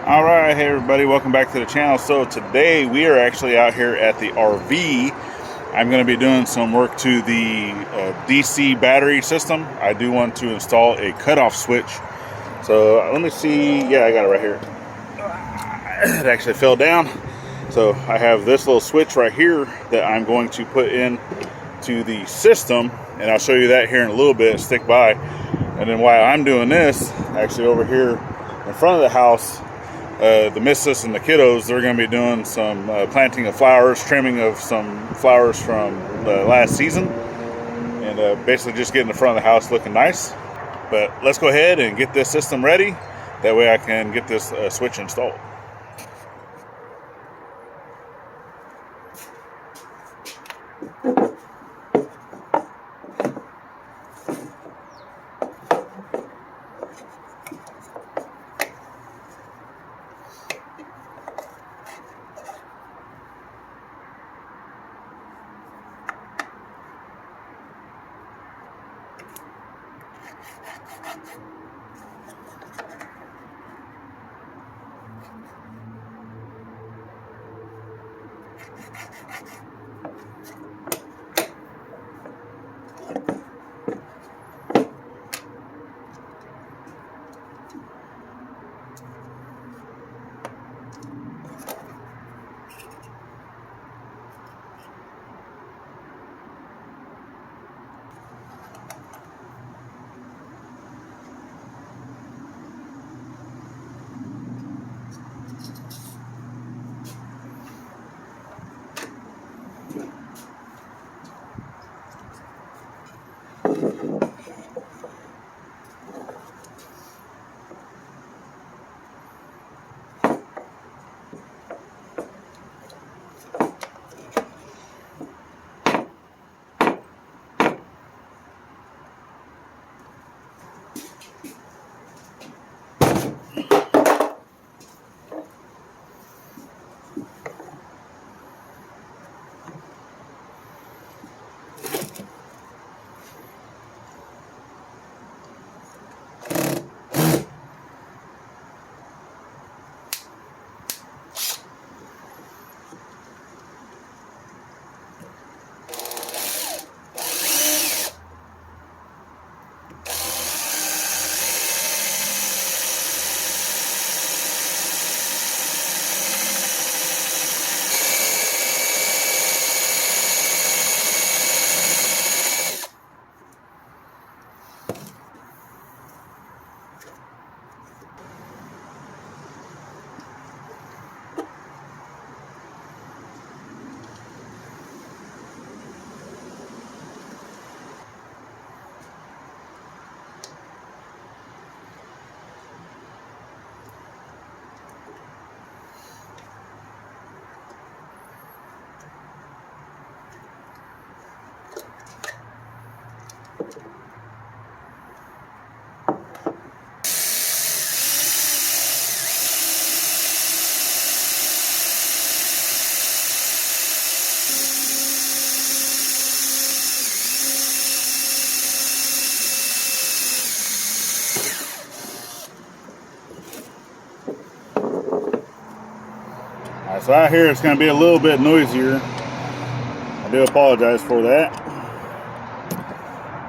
All right, hey everybody, welcome back to the channel. So today we are actually out here at the RV. I'm going to be doing some work to the DC battery system. I do want to install a cutoff switch. So let me see. Yeah, I got it right here. It actually fell down. So I have this little switch right here that I'm going to put in to the system, and I'll show you that here in a little bit. Stick by. And then while I'm doing this, actually over here in front of the house, the missus and the kiddos, they're going to be doing some planting of flowers, trimming of some flowers from last season, and basically just getting the front of the house looking nice. But let's go ahead and get this system ready. That way I can get this switch installed. So out here it's going to be a little bit noisier. I do apologize for that.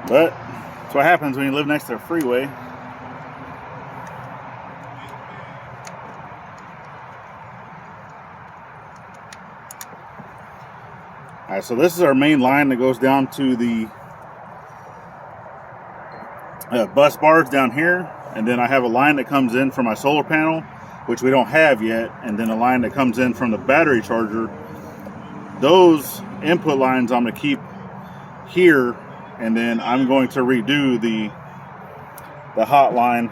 But that's what happens when you live next to a freeway. Alright, so this is our main line that goes down to the bus bars down here. And then I have a line that comes in from my solar panel, which we don't have yet, and then a line that comes in from the battery charger. Those input lines I'm going to keep here, and then I'm going to redo the hot line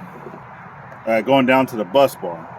going down to the bus bar.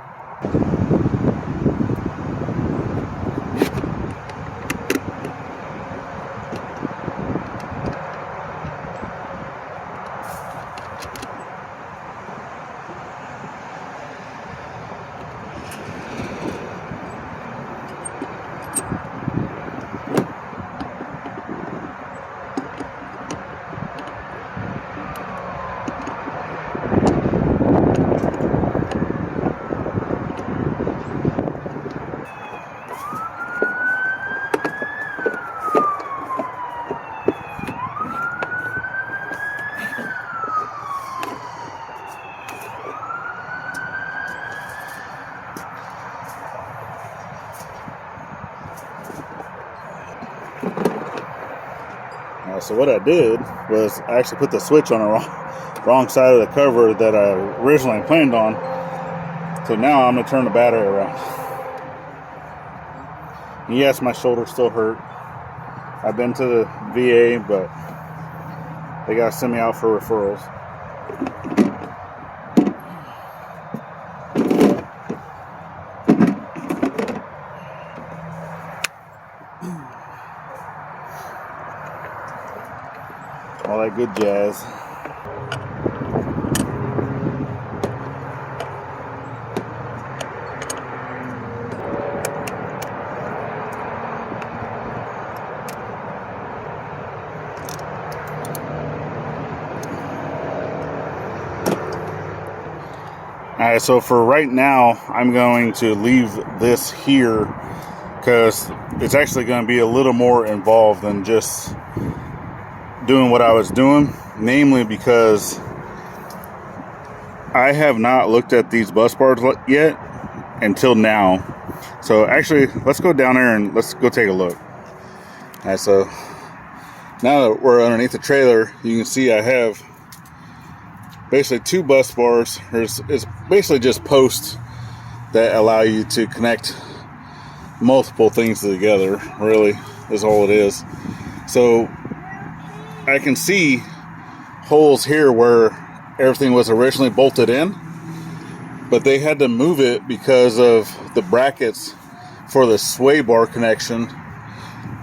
So what I did was I actually put the switch on the wrong side of the cover that I originally planned on. So now I'm going to turn the battery around. And yes, my shoulder still hurt. I've been to the VA, but they got to send me out for referrals. All that good jazz. Alright, so for right now, I'm going to leave this here because it's actually going to be a little more involved than just doing what I was doing. Namely because I have not looked at these bus bars yet until now. So actually, let's go down there and let's go take a look. Alright, so now that we're underneath the trailer, you can see I have basically two bus bars. It's basically just posts that allow you to connect multiple things together, really, is all it is. So I can see holes here where everything was originally bolted in, but they had to move it because of the brackets for the sway bar connection,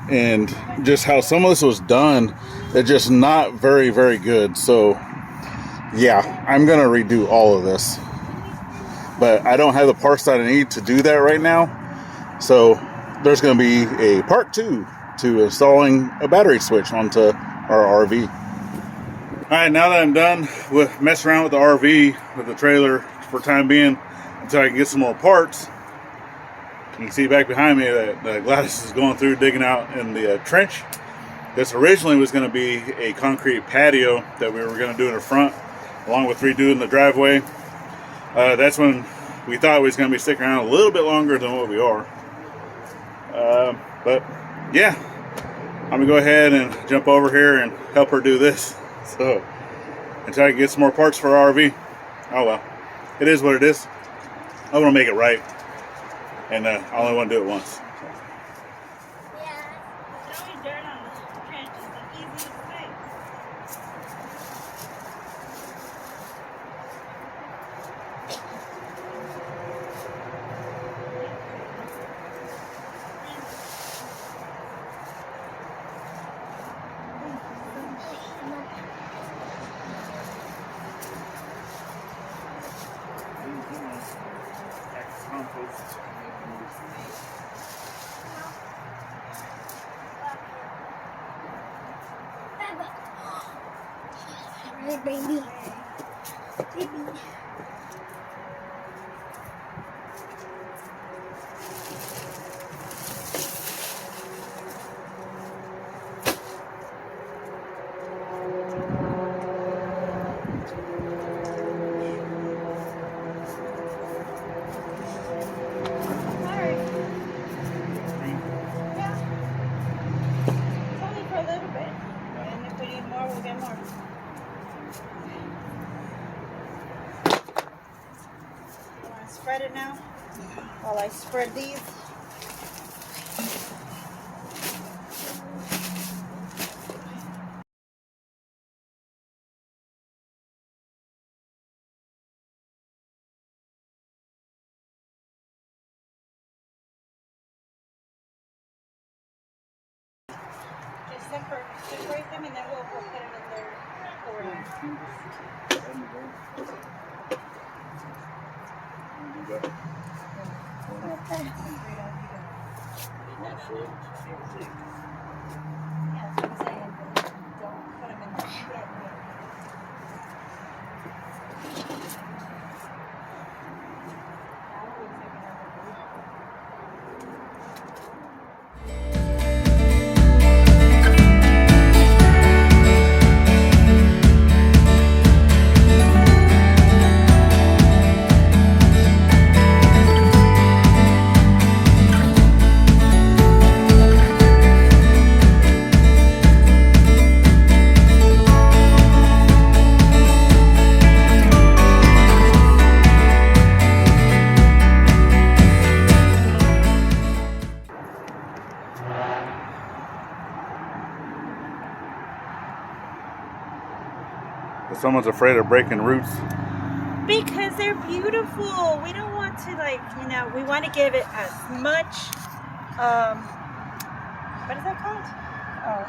and just how some of this was done, it's just not very, very good. So yeah, I'm gonna redo all of this, but I don't have the parts that I need to do that right now. So there's gonna be a part 2 to installing a battery switch onto our RV. All right, now that I'm done with messing around with the RV, with the trailer for the time being, until I can get some more parts, you can see back behind me that Gladys is going through digging out in the trench. This originally was going to be a concrete patio that we were going to do in the front, along with redoing the driveway. That's when we thought we was going to be sticking around a little bit longer than what we are. But yeah, I'm going to go ahead and jump over here and help her do this. So, until I can get some more parts for our RV. Oh well, it is what it is. I want to make it right, and I only want to do it once. Hey, baby. Baby. Spread it now while I spread these. Just separate them and then we'll put them in their order. someone's afraid of breaking roots. Because they're beautiful. We don't want to, like, you know, we want to give it as much, what is that called? Oh.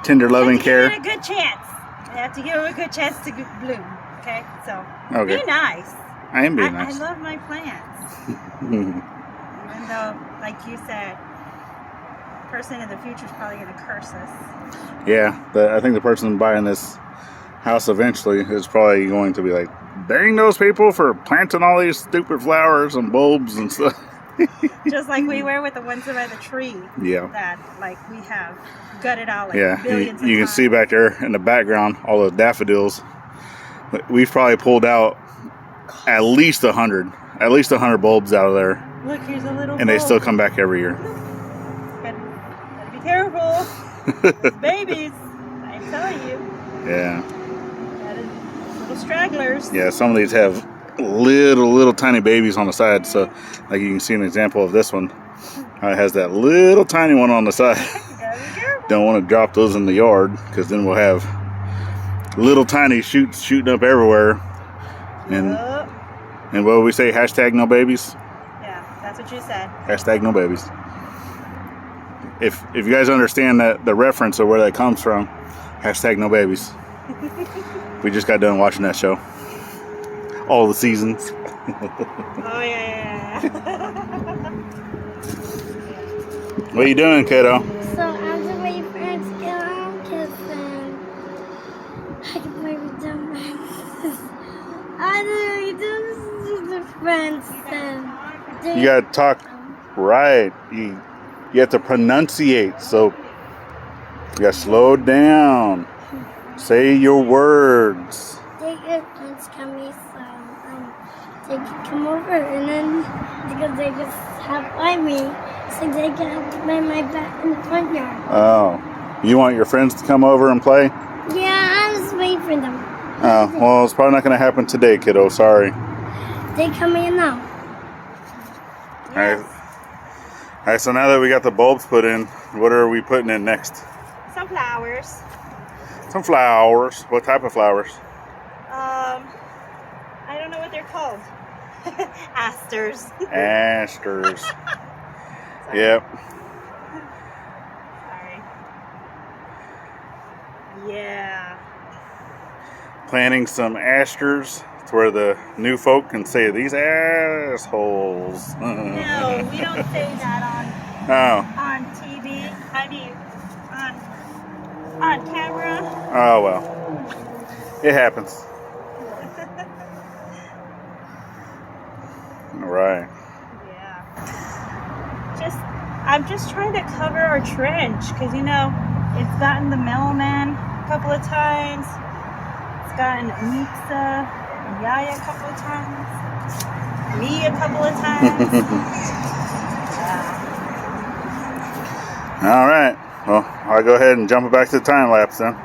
Tender loving care. Give it a good chance. You have to give them a good chance to bloom. Okay? So, Okay. be nice. I am being nice. I love my plants. Even though, like you said, the person in the future is probably going to curse us. Yeah, I think the person buying this house eventually is probably going to be like, dang those people for planting all these stupid flowers and bulbs and stuff. Just like we were with the ones by the tree. Yeah. That, like, we have gutted out like Yeah, billions you of can times. see back there in the background all those daffodils. We've probably pulled out at least 100 bulbs out of there, Look, here's a little and they bulb. still come back every year. Gotta be careful. Those babies, I'm telling you. Yeah. Little stragglers. Yeah, some of these have little tiny babies on the side. So, like you can see an example of this one. It has that little tiny one on the side. Gotta be careful. Don't want to drop those in the yard because then we'll have little tiny shoots shooting up everywhere. Yup. And what do we say? Hashtag no babies. Yeah, that's what you said. Hashtag no babies. If you guys understand that the reference of where that comes from, hashtag no babies. We just got done watching that show. All the seasons. Oh yeah. What are you doing, kiddo? So I'm just waiting for it to get on because I can play with them. I don't know, do the friends then. You gotta talk right. You have to pronunciate. So you gotta slow down. Say your words. They get friends coming, so they can come over and then because they just have by me, so they can play my back in the front yard. Oh, you want your friends to come over and play? Yeah, I'm just waiting for them. Oh, well, it's probably not gonna happen today, kiddo. Sorry. They come in now. All right. All right. So now that we got the bulbs put in, what are we putting in next? Some flowers. Some flowers. What type of flowers? I don't know what they're called. Asters. Asters. Sorry. Yep. Sorry. Yeah. Planting some asters to where the new folk can say these assholes. No, we don't say that Oh. on TV. I mean, on camera. Oh well. It happens. All right. Yeah. I'm just trying to cover our trench because it's gotten the mailman a couple of times. It's gotten Mixa and Yaya a couple of times. Me a couple of times. Yeah. All right. Well, I'll go ahead and jump it back to the time lapse then.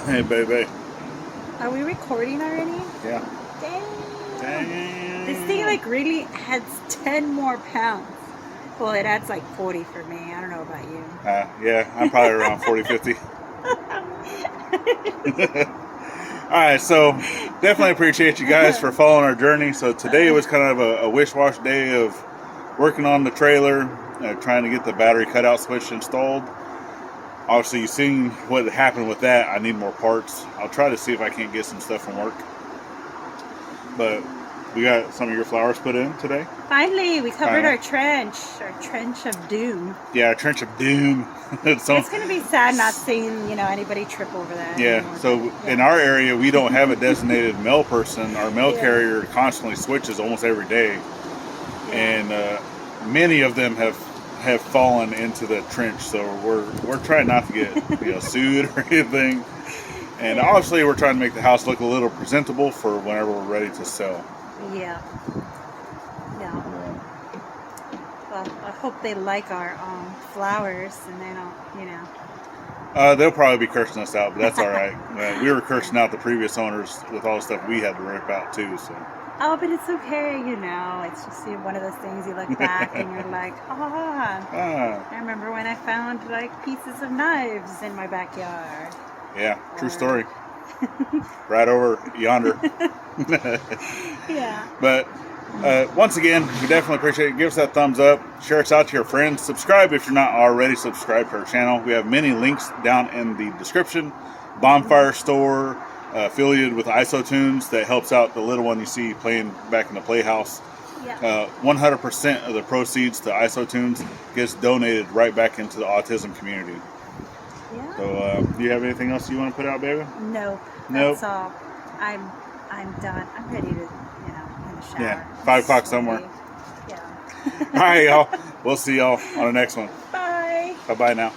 Hey, baby. Are we recording already? Yeah. Dang. This thing really has 10 more pounds. Well, it adds 40 for me. I don't know about you. Yeah, I'm probably around 40, 50. All right, so definitely appreciate you guys for following our journey. So today was kind of a wish-wash day of working on the trailer, trying to get the battery cutout switch installed. obviously you've seen what happened with that. I need more parts. I'll try to see if I can't get some stuff from work. But we got some of your flowers put in today. Finally, we covered our trench of doom. Yeah, our trench of doom. It's going to be sad not seeing, you know, anybody trip over that. Yeah, anymore. so in our area, we don't have a designated mail person. Our mail carrier constantly switches almost every day. And many of them have fallen into the trench, so we're trying not to get sued or anything. And obviously, we're trying to make the house look a little presentable for whenever we're ready to sell. Yeah. Well, I hope they like our flowers, and they don't, you know. They'll probably be cursing us out, but that's all right. We were cursing out the previous owners with all the stuff we had to rip out too. So. Oh, but it's okay, you know. It's just one of those things you look back and you're like, I remember when I found like pieces of knives in my backyard. Yeah, true story. Right over yonder. Yeah. But once again, we definitely appreciate it. Give us that thumbs up. Share us out to your friends. Subscribe if you're not already subscribed to our channel. We have many links down in the description. Bonfire store, affiliated with IsoTunes, that helps out the little one you see playing back in the playhouse. Yeah. 100% of the proceeds to IsoTunes gets donated right back into the autism community. Yeah. So, do you have anything else you want to put out, baby? Nope. Nope. That's all. I'm done. I'm ready to, you know, in the shower. Yeah, 5 o'clock somewhere. Yeah. All right, y'all. We'll see y'all on the next one. Bye. Bye-bye now.